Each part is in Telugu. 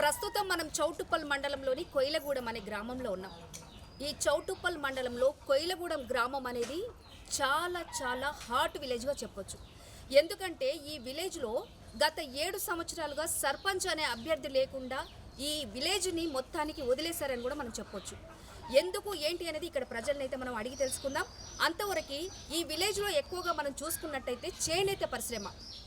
ప్రస్తుతం మనం చౌటుప్పల్ మండలంలోని కొయిలగూడెం అనే గ్రామంలో ఉన్నాం. ఈ చౌటుప్పల్ మండలంలో కొయిలగూడెం గ్రామం అనేది చాలా చాలా హాట్ విలేజ్గా చెప్పొచ్చు. ఎందుకంటే ఈ విలేజ్లో గత 7 సంవత్సరాలుగా సర్పంచ్ అనే అభ్యర్థి లేకుండా ఈ విలేజ్ని మొత్తానికి వదిలేశారని కూడా మనం చెప్పొచ్చు. ఎందుకు ఏంటి అనేది ఇక్కడ ప్రజలనైతే మనం అడిగి తెలుసుకుందాం. అంతవరకు ఈ విలేజ్లో ఎక్కువగా మనం చూసుకున్నట్టయితే చేనేత పరిశ్రమ,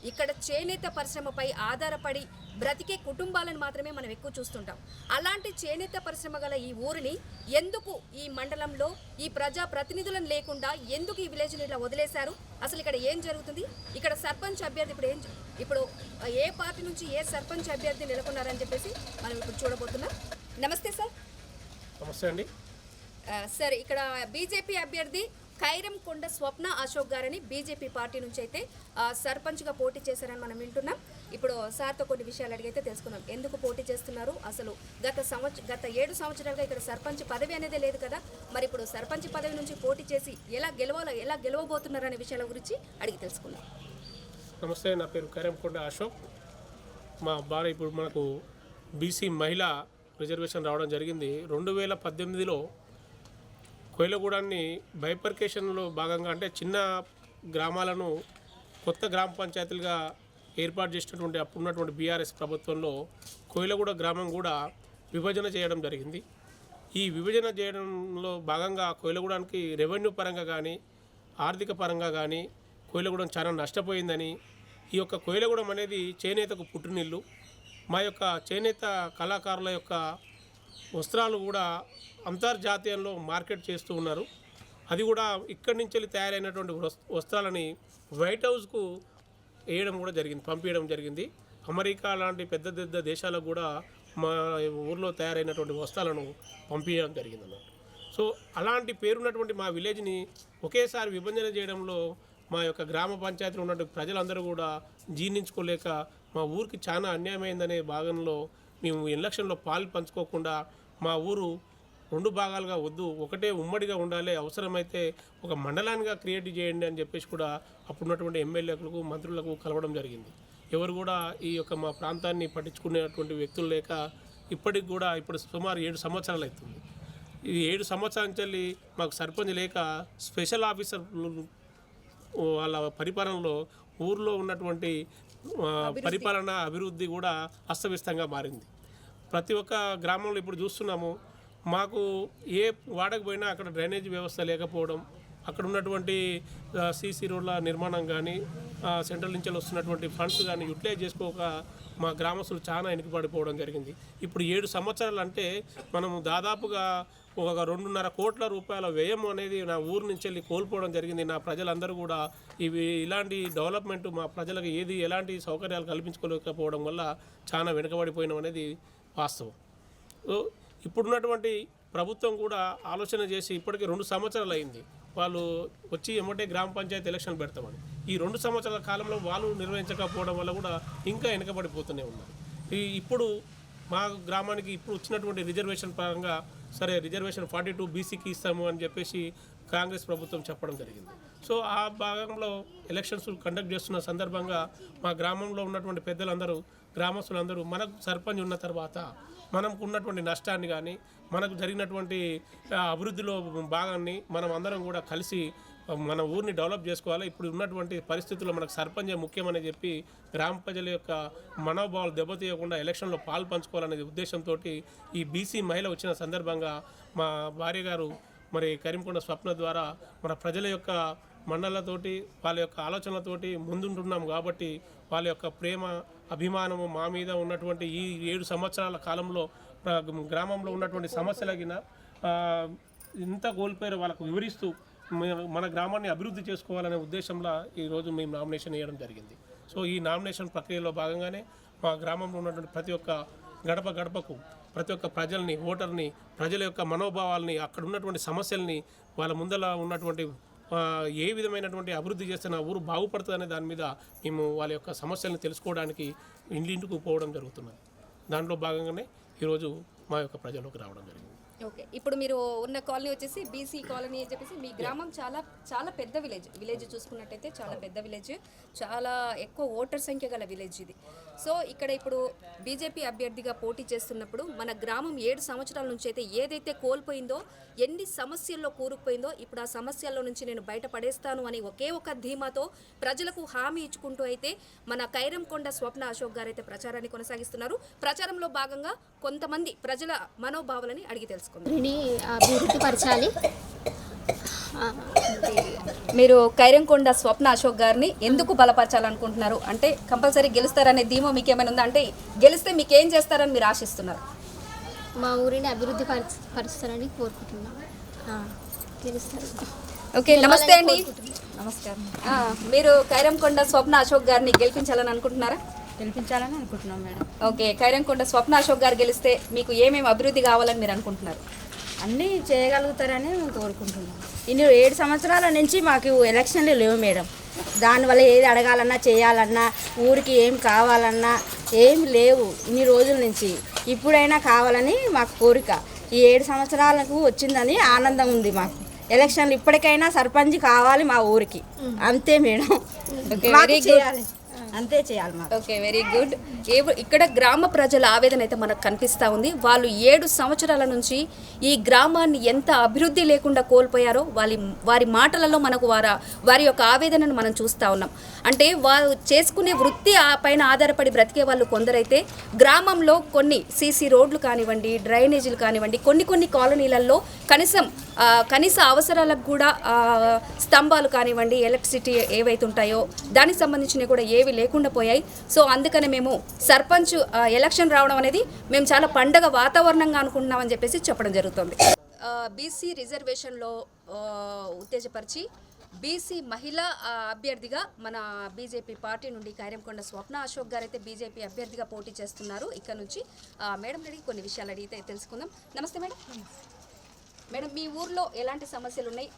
ఇక్కడ చేనేత పరిశ్రమపై ఆధారపడి బ్రతికే కుటుంబాలను మాత్రమే మనం ఎక్కువ చూస్తుంటాం. అలాంటి చేనేత పరిశ్రమ గల ఈ ఊరిని ఎందుకు ఈ మండలంలో ఈ ప్రజా ప్రతినిధులను లేకుండా ఎందుకు ఈ విలేజ్ని ఇలా వదిలేశారు, అసలు ఇక్కడ ఏం జరుగుతుంది, ఇక్కడ సర్పంచ్ అభ్యర్థి ఇప్పుడు ఏ పార్టీ నుంచి ఏ సర్పంచ్ అభ్యర్థి నెలకొన్నారని చెప్పేసి మనం ఇప్పుడు చూడబోతున్నాం. నమస్తే సార్. నమస్తే అండి. సార్, ఇక్కడ బీజేపీ అభ్యర్థి ఖైరంకొండ స్వప్న అశోక్ గారని బీజేపీ పార్టీ నుంచి అయితే సర్పంచ్గా పోటీ చేశారని మనం వింటున్నాం. ఇప్పుడు సార్తో కొన్ని విషయాలు అడిగైతే తెలుసుకున్నాం. ఎందుకు పోటీ చేస్తున్నారు, అసలు గత 7 సంవత్సరాలుగా ఇక్కడ సర్పంచ్ పదవి అనేది లేదు కదా, మరి ఇప్పుడు సర్పంచ్ పదవి నుంచి పోటీ చేసి ఎలా గెలవబోతున్నారు అనే విషయాల గురించి అడిగి తెలుసుకున్నాం. నమస్తే, నా పేరు ఖైరంకొండ అశోక్. మా భార్య ఇప్పుడు మనకు బీసీ మహిళా రిజర్వేషన్ రావడం జరిగింది. 2018లో కొయిలగూడాన్ని బైపర్కేషన్లో భాగంగా, అంటే చిన్న గ్రామాలను కొత్త గ్రామ పంచాయతీలుగా ఏర్పాటు చేసినటువంటి అప్పుడున్నటువంటి బీఆర్ఎస్ ప్రభుత్వంలో కొయిలగూడ గ్రామం కూడా విభజన చేయడం జరిగింది. ఈ విభజన చేయడంలో భాగంగా కొయిలగూడానికి రెవెన్యూ పరంగా కానీ ఆర్థిక పరంగా కానీ కొయిలగూడెం చాలా నష్టపోయిందని, ఈ యొక్క కొయిలగూడెం అనేది చేనేతకు పుట్టినిల్లు. మా యొక్క చేనేత కళాకారుల యొక్క వస్త్రాలు కూడా అంతర్జాతీయంలో మార్కెట్ చేస్తూ ఉన్నారు. అది కూడా ఇక్కడి నుంచి తయారైనటువంటి వస్త్రాలని వైట్ హౌస్కు వేయడం కూడా జరిగింది, పంపించడం జరిగింది. అమెరికా లాంటి పెద్ద పెద్ద దేశాలకు కూడా మా ఊర్లో తయారైనటువంటి వస్త్రాలను పంపించడం జరిగింది అన్నమాట. సో అలాంటి పేరున్నటువంటి మా విలేజ్ని ఒకేసారి విభజన చేయడంలో మా యొక్క గ్రామ పంచాయతీలో ఉన్నటువంటి ప్రజలందరూ కూడా జీర్ణించుకోలేక మా ఊరికి చాలా అన్యాయమైందనే భాగంలో మేము ఎలక్షన్లో పాలు పంచుకోకుండా మా ఊరు 2 భాగాలుగా వద్దు, ఒకటే ఉమ్మడిగా ఉండాలి, అవసరమైతే ఒక మండలానిగా క్రియేట్ చేయండి అని చెప్పేసి కూడా అప్పుడున్నటువంటి ఎమ్మెల్యేలకు మంత్రులకు కలవడం జరిగింది. ఎవరు కూడా ఈ యొక్క మా ప్రాంతాన్ని పట్టించుకునేటువంటి వ్యక్తులు లేక ఇప్పటికి కూడా ఇప్పుడు సుమారు 7 సంవత్సరాలు అవుతుంది. ఈ 7 సంవత్సరాల నుంచి మాకు సర్పంచ్ లేక స్పెషల్ ఆఫీసర్లు వాళ్ళ పరిపాలనలో ఊర్లో ఉన్నటువంటి పరిపాలన అభివృద్ధి కూడా అస్తవ్యస్తంగా మారింది. ప్రతి ఒక్క గ్రామంలో ఇప్పుడు చూస్తున్నాము, మాకు ఏ వాడకు పోయినా అక్కడ డ్రైనేజ్ వ్యవస్థ లేకపోవడం, అక్కడ ఉన్నటువంటి సీసీ రోడ్ల నిర్మాణం కానీ సెంట్రల్ నుంచి వస్తున్నటువంటి ఫండ్స్ కానీ యూటిలైజ్ చేసుకోక మా గ్రామస్తులు చాలా వెనుకబడిపోవడం జరిగింది. ఇప్పుడు 7 సంవత్సరాలు అంటే మనము దాదాపుగా ఒక 2.5 కోట్ల రూపాయల వ్యయం అనేది నా ఊరు నుంచి వెళ్ళి కోల్పోవడం జరిగింది. నా ప్రజలందరూ కూడా ఇలాంటి డెవలప్మెంట్ మా ప్రజలకు ఎలాంటి సౌకర్యాలు కల్పించుకోలేకపోవడం వల్ల చాలా వెనుకబడిపోయినాం అనేది వాస్తవం. ఇప్పుడున్నటువంటి ప్రభుత్వం కూడా ఆలోచన చేసి ఇప్పటికే 2 సంవత్సరాలు అయింది, వాళ్ళు వచ్చి ఎమ్మటే గ్రామ పంచాయతీ ఎలక్షన్ పెడతామని. ఈ 2 సంవత్సరాల కాలంలో వాళ్ళు నిర్వహించకపోవడం వల్ల కూడా ఇంకా వెనుకబడిపోతూనే ఉన్నారు. ఇప్పుడు మా గ్రామానికి ఇప్పుడు వచ్చినటువంటి రిజర్వేషన్ పరంగా సరే రిజర్వేషన్ 42 బీసీకి ఇస్తాము అని చెప్పేసి కాంగ్రెస్ ప్రభుత్వం చెప్పడం జరిగింది. సో ఆ భాగంలో ఎలక్షన్స్ కండక్ట్ చేస్తున్న సందర్భంగా మా గ్రామంలో ఉన్నటువంటి పెద్దలందరూ గ్రామస్తులందరూ మనకు సర్పంచ్ ఉన్న తర్వాత మనకు ఉన్నటువంటి నష్టాన్ని కానీ మనకు జరిగినటువంటి అభివృద్ధిలో భాగాన్ని మనం అందరం కూడా కలిసి మన ఊరిని డెవలప్ చేసుకోవాలి. ఇప్పుడు ఉన్నటువంటి పరిస్థితుల్లో మనకు సర్పంచే ముఖ్యమని చెప్పి గ్రామ ప్రజల యొక్క మనోభావాలు దెబ్బతీయకుండా ఎలక్షన్లో పాలు పంచుకోవాలనే ఉద్దేశంతో ఈ బీసీ మహిళ వచ్చిన సందర్భంగా మా భార్య గారు మరి ఖైరంకొండ స్వప్న ద్వారా మన ప్రజల యొక్క మండలతోటి వాళ్ళ యొక్క ఆలోచనలతోటి ముందుంటున్నాం కాబట్టి వాళ్ళ యొక్క ప్రేమ అభిమానము మా మీద ఉన్నటువంటి ఈ 7 సంవత్సరాల కాలంలో గ్రామంలో ఉన్నటువంటి సమస్యలగిన ఇంత కోల్పోయారు వాళ్ళకు వివరిస్తూ మన గ్రామాన్ని అభివృద్ధి చేసుకోవాలనే ఉద్దేశంలో ఈరోజు మేము నామినేషన్ వేయడం జరిగింది. సో ఈ నామినేషన్ ప్రక్రియలో భాగంగానే మా గ్రామంలో ఉన్నటువంటి ప్రతి ఒక్క గడపకు ప్రతి ఒక్క ప్రజల్ని, ఓటర్ని, ప్రజల యొక్క మనోభావాల్ని, అక్కడ ఉన్నటువంటి సమస్యల్ని, వాళ్ళ ముందర ఉన్నటువంటి ఏ విధమైనటువంటి అభివృద్ధి చేస్తే నా ఊరు బాగుపడుతుందనే దాని మీద మేము వాళ్ళ యొక్క సమస్యలను తెలుసుకోవడానికి ఇంటింటికి పోవడం జరుగుతున్నది. దాంట్లో భాగంగానే ఈరోజు మా యొక్క ప్రజల్లోకి రావడం జరిగింది. ఓకే, ఇప్పుడు మీరు ఉన్న కాలనీ వచ్చేసి బీసీ కాలనీ అని చెప్పేసి మీ గ్రామం చాలా పెద్ద విలేజ్ చూసుకున్నట్టయితే చాలా పెద్ద విలేజ్, చాలా ఎక్కువ ఓటర్ సంఖ్య గల విలేజ్ ఇది. సో ఇక్కడ ఇప్పుడు బీజేపీ అభ్యర్థిగా పోటీ చేస్తున్నప్పుడు మన గ్రామం 7 సంవత్సరాల నుంచి అయితే ఏదైతే కోల్పోయిందో, ఎన్ని సమస్యల్లో కూరుకుపోయిందో, ఇప్పుడు ఆ సమస్యల్లో నుంచి నేను బయటపడేస్తాను అని ఒకే ఒక ధీమాతో ప్రజలకు హామీ ఇచ్చుకుంటూ అయితే మన కైరంకొండ స్వప్న అశోక్ గారు అయితే ప్రచారాన్ని కొనసాగిస్తున్నారు. ప్రచారంలో భాగంగా కొంతమంది ప్రజల మనోభావాలని అడిగి తెలుసుకుందాం. అభివృద్ధి పరచాలి. మీరు కైరంకొండ స్వప్న అశోక్ గారిని ఎందుకు బలపరచాలనుకుంటున్నారు? అంటే కంపల్సరీ గెలుస్తారనే ధీమా మీకు ఏమైనా ఉందా? అంటే గెలిస్తే మీకు ఏం చేస్తారని మీరు ఆశిస్తున్నారు? మా ఊరిని అభివృద్ధి పరుస్తారని కోరుకుంటున్నాం. గెలుస్తారు. ఓకే, నమస్తే అండి. నమస్కారం. మీరు కైరంకొండ స్వప్న అశోక్ గారిని గెలిపించాలని అనుకుంటున్నారా? గెలిపించాలని అనుకుంటున్నాం మేడం. ఓకే, కైరంకొండ స్వప్న అశోక్ గారు గెలిస్తే మీకు ఏమేమి అభివృద్ధి కావాలని మీరు అనుకుంటున్నారు? అన్నీ చేయగలుగుతారని మేము కోరుకుంటున్నాం. ఇన్ని 7 సంవత్సరాల నుంచి మాకు ఎలక్షన్లు లేవు మేడం. దానివల్ల ఏది అడగాలన్నా చేయాలన్నా ఊరికి ఏం కావాలన్నా ఏం లేవు ఇన్ని రోజుల నుంచి. ఇప్పుడైనా కావాలని మాకు కోరిక. ఈ 7 సంవత్సరాలకు వచ్చిందని ఆనందం ఉంది మాకు. ఎలక్షన్లు ఇప్పటికైనా సర్పంచ్ కావాలి మా ఊరికి, అంతే మేడం. మాకు చేయాలి, అంతే చేయాలి మాకు. Okay, very good. ఇక్కడ గ్రామ ప్రజల ఆవేదన అయితే మనకు కనిపిస్తూ ఉంది. వాళ్ళు 7 సంవత్సరాల నుంచి ఈ గ్రామాన్ని ఎంత అభివృద్ధి లేకుండా కోల్పోయారో వారి మాటలలో మనకు వారి యొక్క ఆవేదనను మనం చూస్తూ ఉన్నాం. అంటే వారు చేసుకునే వృత్తి పైన ఆధారపడి బ్రతికే వాళ్ళు కొందరైతే గ్రామంలో కొన్ని సీసీ రోడ్లు కానివ్వండి, డ్రైనేజీలు కానివ్వండి, కొన్ని కాలనీలలో కనీస అవసరాలకు కూడా స్తంభాలు కానివ్వండి, ఎలక్ట్రిసిటీ ఏవైతే ఉంటాయో దానికి సంబంధించినవి కూడా ఏవి లేకుండా పోయాయి. సో అందుకనే మేము సర్పంచ్ ఎలక్షన్ రావడం అనేది మేము చాలా పండగ వాతావరణంగా అనుకుంటున్నామని చెప్పేసి చెప్పడం జరుగుతుంది. బీసీ రిజర్వేషన్లో ఉత్తేజపరిచి బీసీ మహిళా అభ్యర్థిగా మన బీజేపీ పార్టీ నుండి కైరంకొండ స్వప్న అశోక్ గారు అయితే బీజేపీ అభ్యర్థిగా పోటీ చేస్తున్నారు. ఇక్కడ నుంచి మేడం అడిగి కొన్ని విషయాలు అడిగితే తెలుసుకుందాం. నమస్తే మేడం. మేడం, మీ ఊర్లో ఎలాంటి సమస్యలు ఉన్నాయి?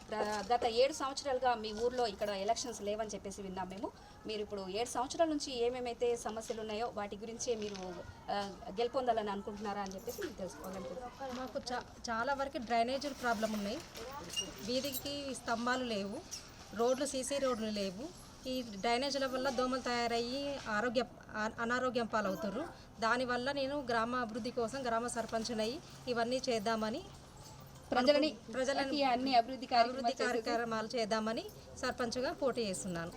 గత 7 సంవత్సరాలుగా మీ ఊర్లో ఇక్కడ ఎలక్షన్స్ లేవని చెప్పేసి విన్నాం మేము. మీరు ఇప్పుడు 7 సంవత్సరాల నుంచి ఏమేమైతే సమస్యలు ఉన్నాయో వాటి గురించి మీరు గెలుపొందాలని అనుకుంటున్నారా అని చెప్పేసి మీరు తెలుసుకోవాలనుకుంటున్నాను. మాకు చాలా వరకు డ్రైనేజీలు ప్రాబ్లం ఉన్నాయి. వీధికి స్తంభాలు లేవు, రోడ్లు సీసీ రోడ్లు లేవు. ఈ డ్రైనేజీల వల్ల దోమలు తయారయ్యి అనారోగ్యం పాలవుతారు. దానివల్ల నేను గ్రామ అభివృద్ధి కోసం గ్రామ సర్పంచ్నయ్యి ఇవన్నీ చేద్దామని ప్రజలని అన్ని అభివృద్ధి కార్యక్రమాలు చేద్దామని సర్పంచ్గా పోటీ చేస్తున్నాను.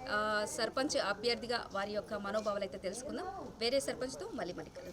సర్పంచ్ అభ్యర్థిగా వారి యొక్క మనోభావాలు అయితే తెలుసుకుందాం. వేరే సర్పంచ్తో మళ్ళీ కలుద్దాం.